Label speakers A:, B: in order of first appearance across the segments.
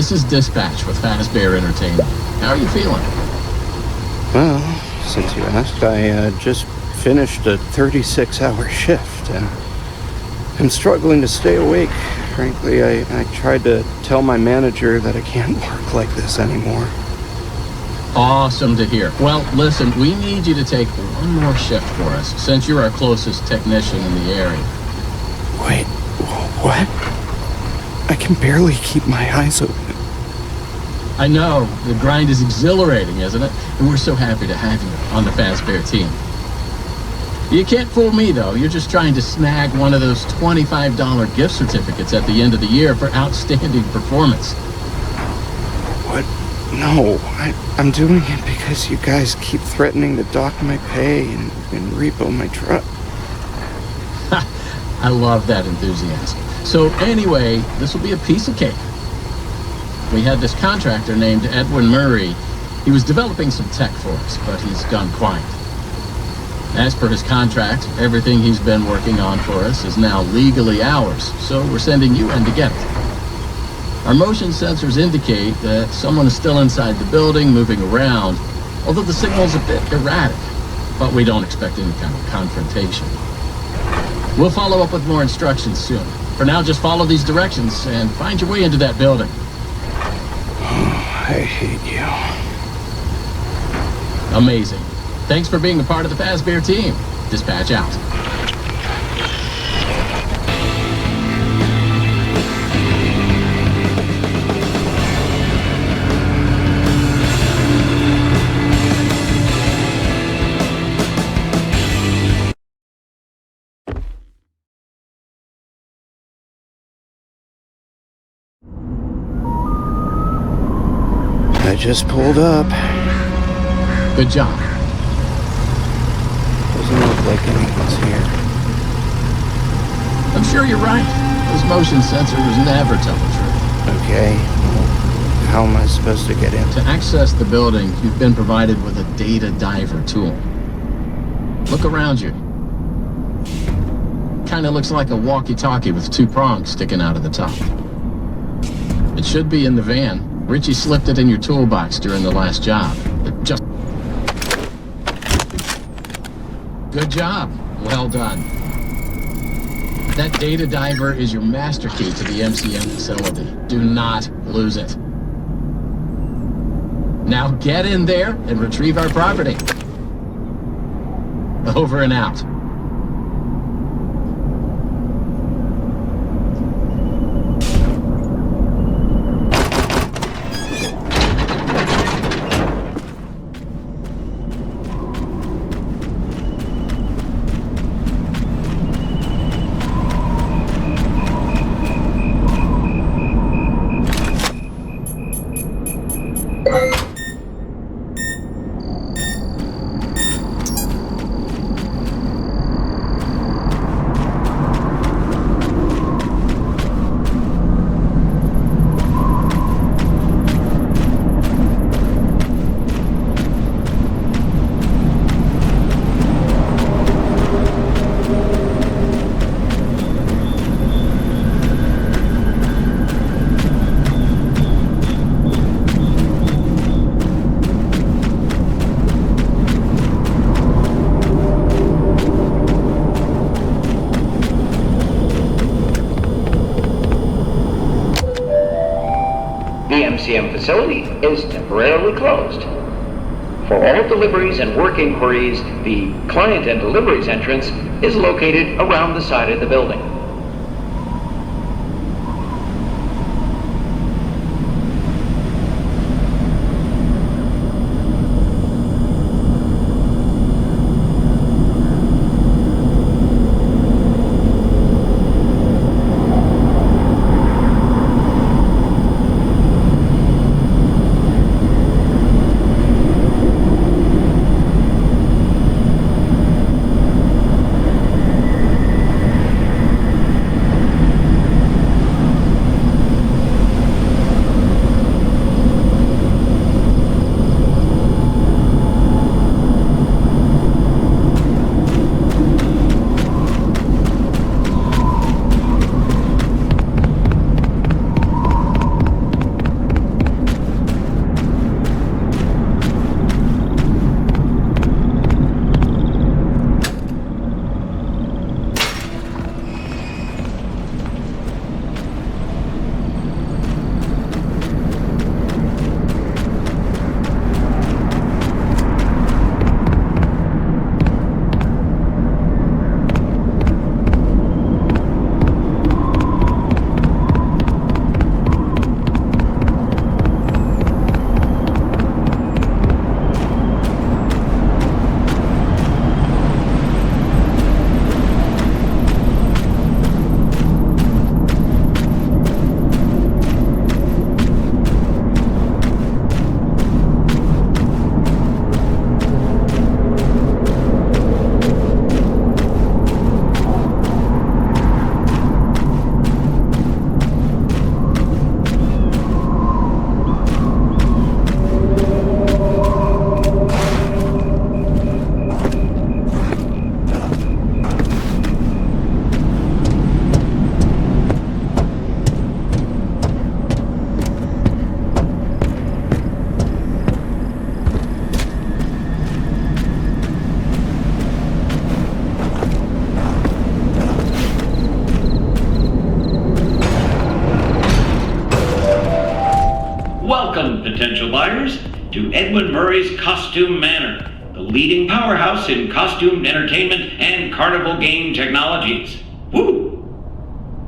A: This is Dispatch with Fazbear Entertainment. How are you feeling?
B: Well, since you asked, I just finished a 36-hour shift, and I'm struggling to stay awake. Frankly, I tried to tell my manager that I can't work like this anymore.
A: Awesome to hear. Well, listen, we need you to take one more shift for us, since you're our closest technician in the area.
B: Wait, what? I can barely keep my eyes open.
A: I know, the grind is exhilarating, isn't it? And we're so happy to have you on the Fazbear team. You can't fool me, though. You're just trying to snag one of those $25 gift certificates at the end of the year for outstanding performance.
B: What? No, I'm doing it because you guys keep threatening to dock my pay and repo my truck.
A: I love that enthusiasm. So anyway, this will be a piece of cake. We had this contractor named Edwin Murray. He was developing some tech for us, but he's gone quiet. As per his contract, everything he's been working on for us is now legally ours, so we're sending you in to get it. Our motion sensors indicate that someone is still inside the building, moving around, although the signal's a bit erratic, but we don't expect any kind of confrontation. We'll follow up with more instructions soon. For now, just follow these directions and find your way into that building.
B: I hate you.
A: Amazing. Thanks for being a part of the Fazbear team. Dispatch out.
B: I just pulled up.
A: Good job.
B: Doesn't look like anyone's here.
A: I'm sure you're right. Those motion sensors never tell the truth.
B: Okay, well, how am I supposed to get in?
A: To access the building, you've been provided with a data diver tool. Look around you. Kinda looks like a walkie-talkie with two prongs sticking out of the top. It should be in the van. Richie slipped it in your toolbox during the last job. Just... Good job. Well done. That data diver is your master key to the MCM facility. Do not lose it. Now get in there and retrieve our property. Over and out.
C: The MCM facility is temporarily closed. For all deliveries and work inquiries, the client and deliveries entrance is located around the side of the building.
D: Edwin Murray's Costume Manor, the leading powerhouse in costume entertainment and carnival game technologies. Woo!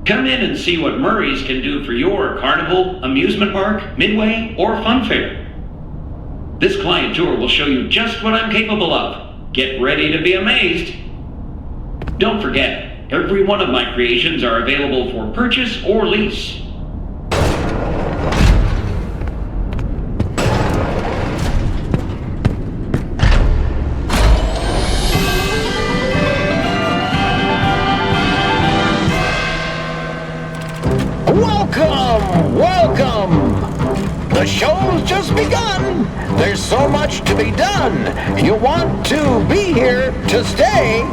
D: Come in and see what Murray's can do for your carnival, amusement park, midway, or fun fair. This client tour will show you just what I'm capable of. Get ready to be amazed. Don't forget, every one of my creations are available for purchase or lease.
E: Welcome! The show's just begun. There's so much to be done. You want to be here to stay.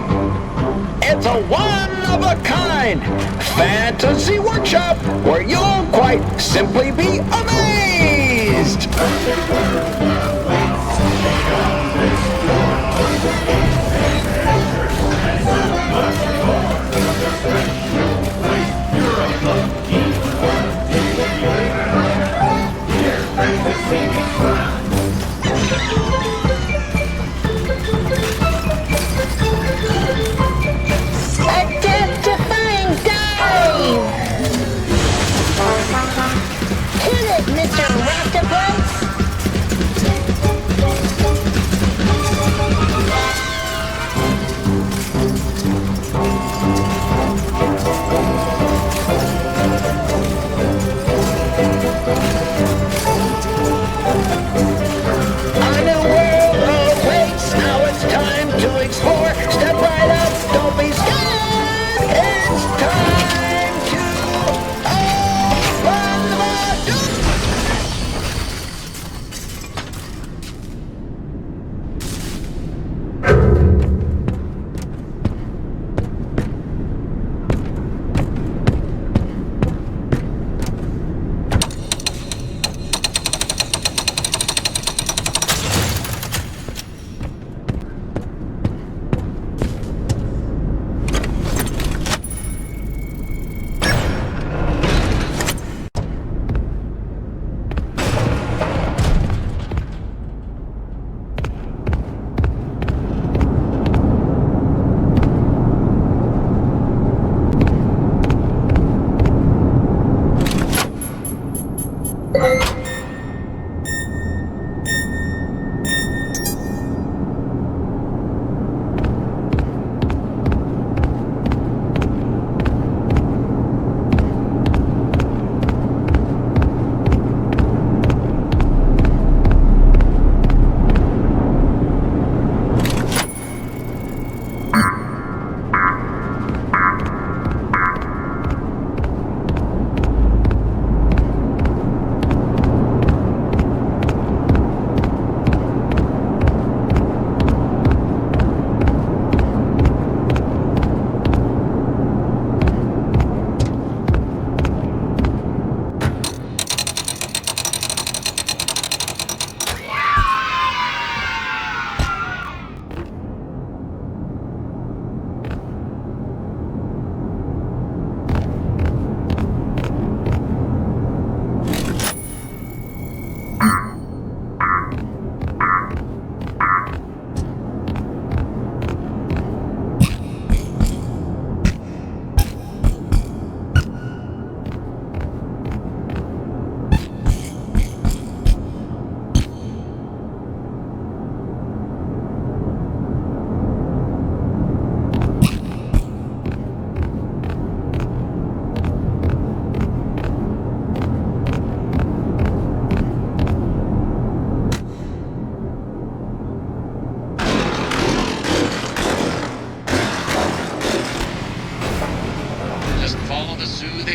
E: It's a one-of-a-kind fantasy workshop where you'll quite simply be amazed.
F: Identifying dive! Hit it, Mr. Adnaplays!
E: A new world awaits. Now it's time to explore. Step right up. Don't be scared. It's time to open the door.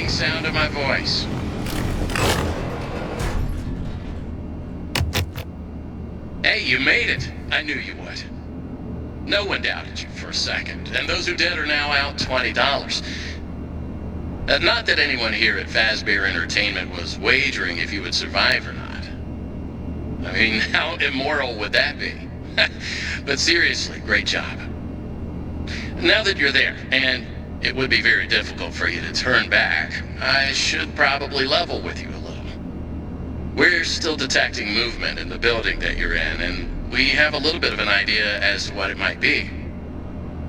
A: Sound of my voice. Hey, you made it. I knew you would. No one doubted you for a second, and those who did are now out $20. Not that anyone here at Fazbear Entertainment was wagering if you would survive or not. I mean, how immoral would that be? But seriously, great job. Now that you're there, and it would be very difficult for you to turn back, I should probably level with you a little. We're still detecting movement in the building that you're in, and we have a little bit of an idea as to what it might be.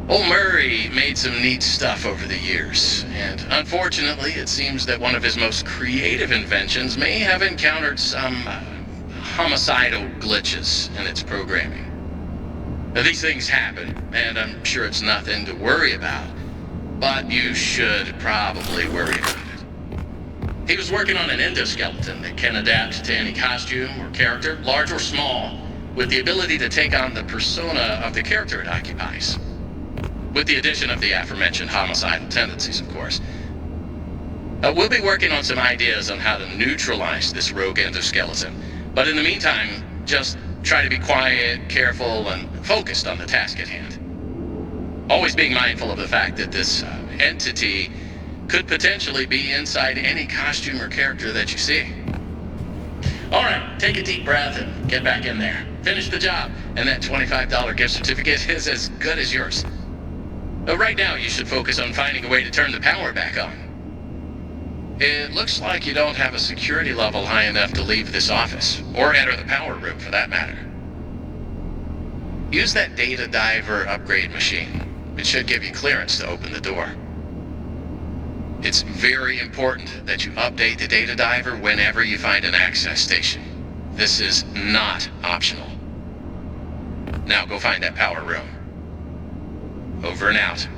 A: Old Murray made some neat stuff over the years, and unfortunately, it seems that one of his most creative inventions may have encountered some homicidal glitches in its programming. Now, these things happen, and I'm sure it's nothing to worry about, but you should probably worry about it. He was working on an endoskeleton that can adapt to any costume or character, large or small, with the ability to take on the persona of the character it occupies. With the addition of the aforementioned homicidal tendencies, of course. We'll be working on some ideas on how to neutralize this rogue endoskeleton, but in the meantime, just try to be quiet, careful, and focused on the task at hand. Always being mindful of the fact that this entity could potentially be inside any costume or character that you see. All right, take a deep breath and get back in there. Finish the job, and that $25 gift certificate is as good as yours. Right now, you should focus on finding a way to turn the power back on. It looks like you don't have a security level high enough to leave this office, or enter the power room for that matter. Use that data diver upgrade machine. It should give you clearance to open the door. It's very important that you update the data diver whenever you find an access station. This is not optional. Now go find that power room. Over and out.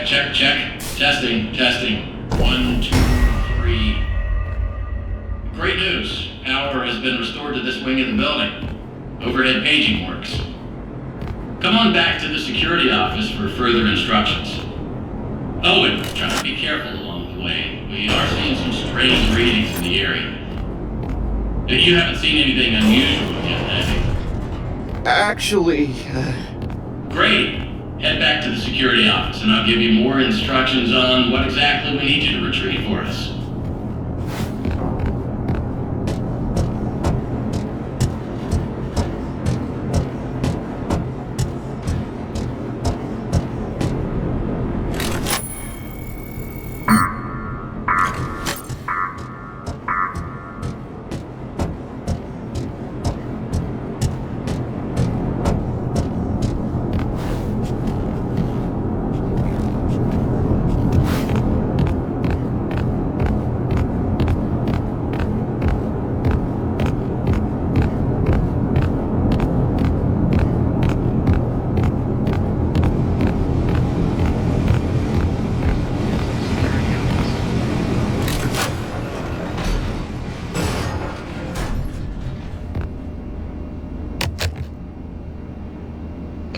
D: Check, check, check. Testing, testing. 1, 2, 3. Great news. Power has been restored to this wing of the building. Overhead paging works. Come on back to the security office for further instructions. Oh, and try to be careful along the way. We are seeing some strange readings in the area. You haven't seen anything unusual yet, have you?
B: Actually,
D: Great. Head back to the security office and I'll give you more instructions on what exactly we need you to retrieve for us.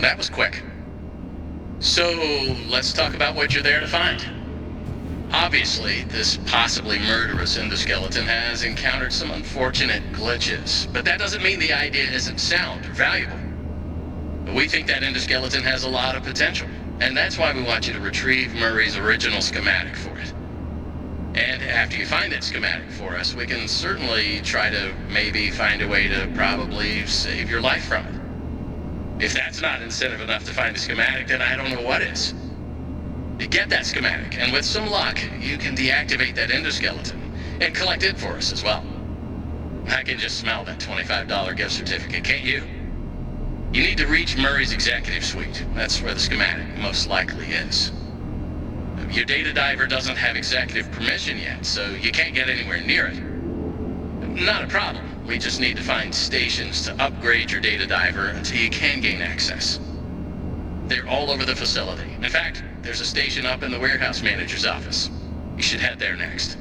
D: That was quick. So, let's talk about what you're there to find. Obviously, this possibly murderous endoskeleton has encountered some unfortunate glitches, but that doesn't mean the idea isn't sound or valuable. We think that endoskeleton has a lot of potential, and that's why we want you to retrieve Murray's original schematic for it. And after you find that schematic for us, we can certainly try to maybe find a way to probably save your life from it. If that's not incentive enough to find the schematic, then I don't know what is. You get that schematic, and with some luck, you can deactivate that endoskeleton and collect it for us as well. I can just smell that $25 gift certificate, can't you? You need to reach Murray's executive suite. That's where the schematic most likely is. Your data diver doesn't have executive permission yet, so you can't get anywhere near it. Not a problem. We just need to find stations to upgrade your data diver until you can gain access. They're all over the facility. In fact, there's a station up in the warehouse manager's office. You should head there next.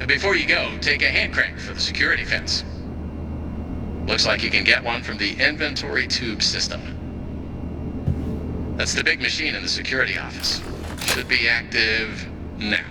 D: Before you go, take a hand crank for the security fence. Looks like you can get one from the inventory tube system. That's the big machine in the security office. Should be active now.